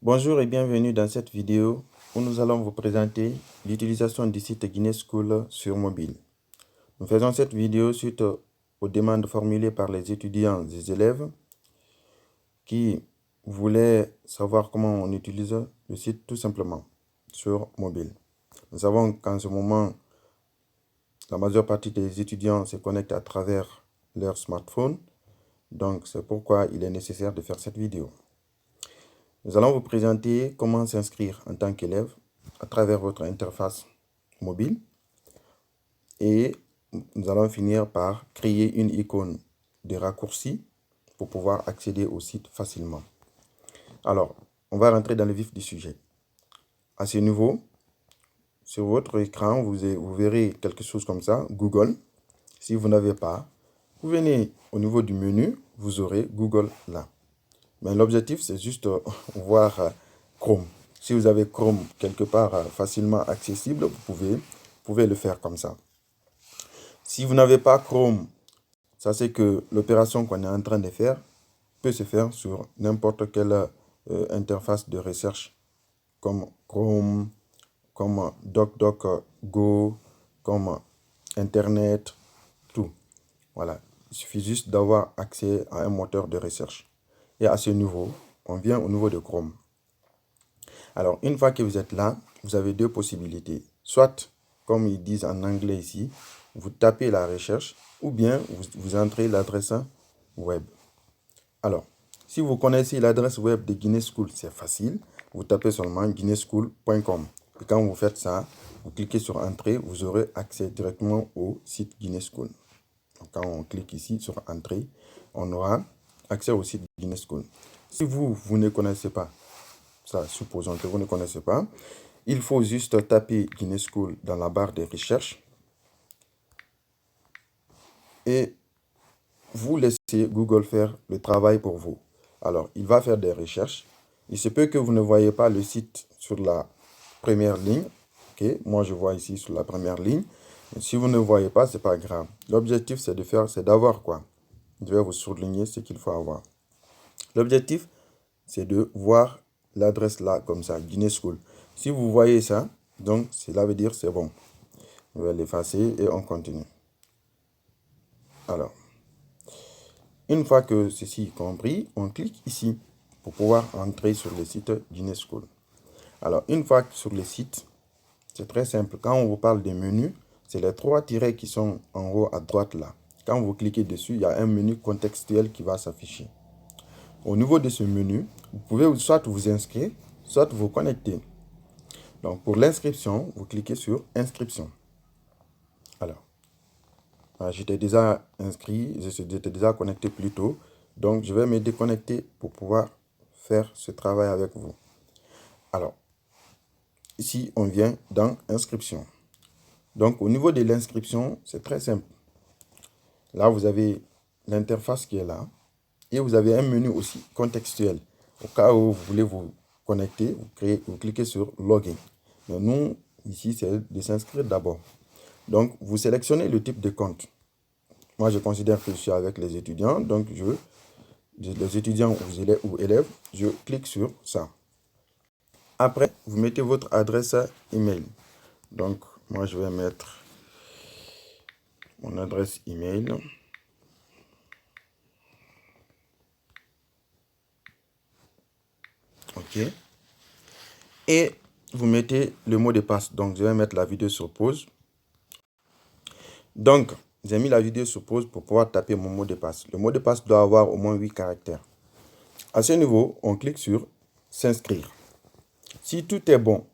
Bonjour et bienvenue dans cette vidéo où nous allons vous présenter l'utilisation du site Guinness School sur mobile. Nous faisons cette vidéo suite aux demandes formulées par les étudiants et élèves qui voulaient savoir comment on utilise le site tout simplement sur mobile. Nous savons qu'en ce moment, la majeure partie des étudiants se connectent à travers leur smartphone. Donc c'est pourquoi il est nécessaire de faire cette vidéo. Nous allons vous présenter comment s'inscrire en tant qu'élève à travers votre interface mobile et nous allons finir par créer une icône de raccourci pour pouvoir accéder au site facilement. Alors, on va rentrer dans le vif du sujet. À ce niveau, sur votre écran, vous verrez quelque chose comme ça, Google. Si vous n'avez pas, vous venez au niveau du menu, vous aurez Google là. Mais l'objectif, c'est juste voir Chrome. Si vous avez Chrome quelque part facilement accessible, vous pouvez le faire comme ça. Si vous n'avez pas Chrome, sachez que l'opération qu'on est en train de faire peut se faire sur n'importe quelle interface de recherche comme Chrome, comme DuckDuckGo, comme Internet, tout. Voilà, il suffit juste d'avoir accès à un moteur de recherche. Et à ce niveau, on vient au niveau de Chrome. Alors, une fois que vous êtes là, vous avez deux possibilités. Soit, comme ils disent en anglais ici, vous tapez la recherche ou bien vous entrez l'adresse web. Alors, si vous connaissez l'adresse web de Guinness School, c'est facile. Vous tapez seulement guinnesschool.com. Et quand vous faites ça, vous cliquez sur Entrée, vous aurez accès directement au site Guinness School. Donc, quand on clique ici sur Entrée, on aura accès au site Guinness School. Si vous ne connaissez pas, ça, supposons que vous ne connaissez pas, il faut juste taper Guinness School dans la barre de recherche et vous laissez Google faire le travail pour vous. Alors, il va faire des recherches. Il se peut que vous ne voyez pas le site sur la première ligne. Okay? Moi, je vois ici sur la première ligne. Mais si vous ne voyez pas, ce n'est pas grave. L'objectif, c'est d'avoir quoi? Je vais vous souligner ce qu'il faut avoir. L'objectif, c'est de voir l'adresse là, comme ça, Guinness School. Si vous voyez ça, donc cela veut dire c'est bon. Je vais l'effacer et on continue. Alors, une fois que ceci est compris, on clique ici pour pouvoir entrer sur le site Guinness School. Alors, une fois sur le site, c'est très simple. Quand on vous parle des menus, c'est les trois tirets qui sont en haut à droite là. Quand vous cliquez dessus, il y a un menu contextuel qui va s'afficher. Au niveau de ce menu, vous pouvez soit vous inscrire, soit vous connecter. Donc, pour l'inscription, vous cliquez sur Inscription. Alors, j'étais déjà inscrit, j'étais déjà connecté plus tôt. Donc, je vais me déconnecter pour pouvoir faire ce travail avec vous. Alors, ici, on vient dans Inscription. Donc, au niveau de l'inscription, c'est très simple. Là, vous avez l'interface qui est là. Et vous avez un menu aussi contextuel. Au cas où vous voulez vous connecter, vous cliquez sur Login. Mais nous, ici, c'est de s'inscrire d'abord. Donc, vous sélectionnez le type de compte. Moi, je considère que je suis avec les étudiants. Donc, les étudiants ou élèves, je clique sur ça. Après, vous mettez votre adresse email. Donc, moi, je vais mettre mon adresse email. OK. Et vous mettez le mot de passe. Donc, je vais mettre la vidéo sur pause. Donc, j'ai mis la vidéo sur pause pour pouvoir taper mon mot de passe. Le mot de passe doit avoir au moins 8 caractères. À ce niveau, on clique sur s'inscrire. Si tout est bon,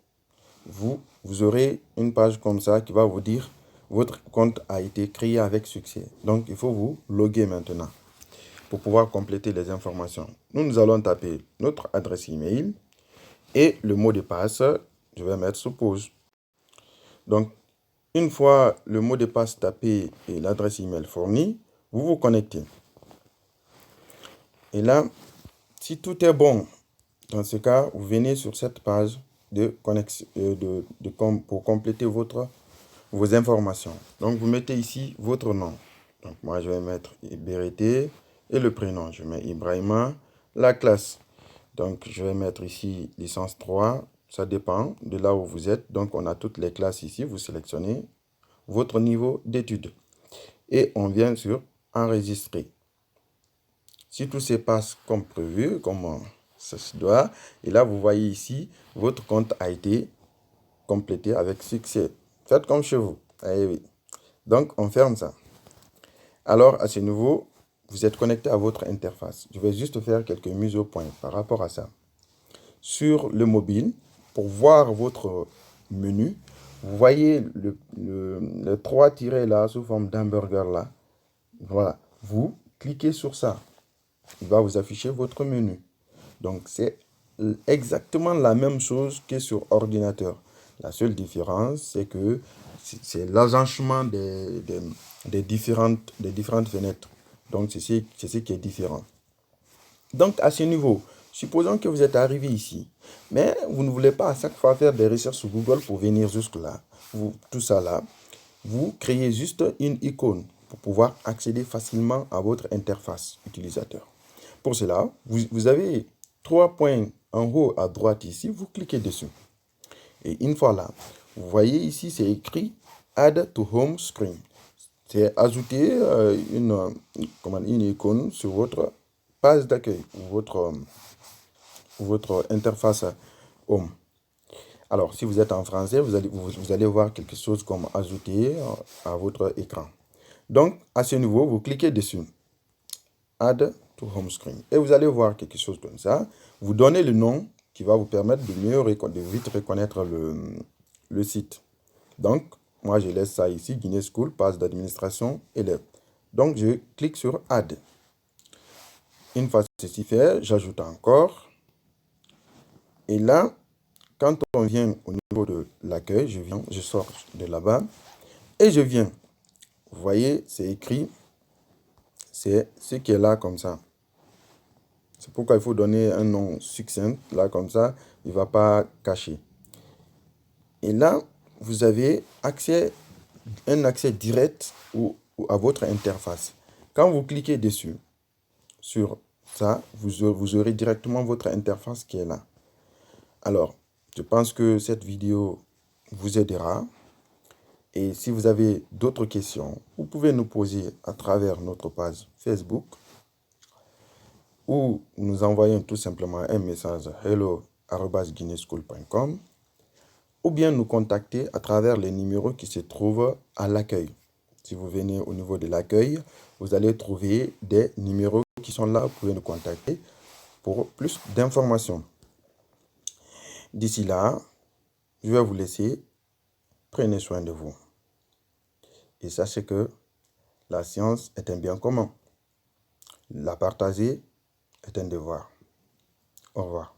vous aurez une page comme ça qui va vous dire votre compte a été créé avec succès. Donc, il faut vous loguer maintenant pour pouvoir compléter les informations. Nous allons taper notre adresse email et le mot de passe, je vais mettre sur pause. Donc, une fois le mot de passe tapé et l'adresse email fournie, vous vous connectez. Et là, si tout est bon, dans ce cas, vous venez sur cette page de connexion, pour compléter vos informations. Donc, vous mettez ici votre nom. Donc, moi, je vais mettre Iberité et le prénom. Je mets Ibrahima, la classe. Donc, je vais mettre ici licence 3. Ça dépend de là où vous êtes. Donc, on a toutes les classes ici. Vous sélectionnez votre niveau d'études. Et on vient sur enregistrer. Si tout se passe comme prévu, comme ça se doit, et là, vous voyez ici, votre compte a été complété avec succès. Faites comme chez vous. Allez, oui. Donc, on ferme ça. Alors, à ce niveau, vous êtes connecté à votre interface. Je vais juste faire quelques mises au point par rapport à ça. Sur le mobile, pour voir votre menu, vous voyez le 3 tirés là, sous forme d'hamburger là. Voilà. Vous cliquez sur ça. Il va vous afficher votre menu. Donc, c'est exactement la même chose que sur ordinateur. La seule différence, c'est que c'est l'agencement des différentes fenêtres. Donc, c'est ce qui est différent. Donc, à ce niveau, supposons que vous êtes arrivé ici, mais vous ne voulez pas à chaque fois faire des recherches sur Google pour venir jusque-là, tout ça là, vous créez juste une icône pour pouvoir accéder facilement à votre interface utilisateur. Pour cela, vous avez 3 points en haut à droite ici, vous cliquez dessus. Et une fois là, vous voyez ici, c'est écrit Add to Home Screen. C'est ajouter une icône sur votre page d'accueil ou votre interface Home. Alors, si vous êtes en français, vous allez voir quelque chose comme ajouter à votre écran. Donc, à ce niveau, vous cliquez dessus. Add to Home Screen. Et vous allez voir quelque chose comme ça. Vous donnez le nom qui va vous permettre de vite reconnaître le site. Donc, moi, je laisse ça ici, Guinness School, page d'administration élève. Donc, je clique sur Add. Une fois ceci fait, j'ajoute encore. Et là, quand on vient au niveau de l'accueil, je sors de là-bas et je viens. Vous voyez, c'est écrit, c'est ce qui est là comme ça. C'est pourquoi il faut donner un nom succinct, là comme ça, il ne va pas cacher. Et là, vous avez un accès direct à votre interface. Quand vous cliquez dessus, sur ça, vous aurez directement votre interface qui est là. Alors, je pense que cette vidéo vous aidera. Et si vous avez d'autres questions, vous pouvez nous poser à travers notre page Facebook ou nous envoyer tout simplement un message hello@guinnesschool.com ou bien nous contacter à travers les numéros qui se trouvent à l'accueil. Si vous venez au niveau de l'accueil, vous allez trouver des numéros qui sont là. Vous pouvez nous contacter pour plus d'informations. D'ici là, je vais vous laisser. Prenez soin de vous. Et sachez que la science est un bien commun. La partager est un devoir. Au revoir.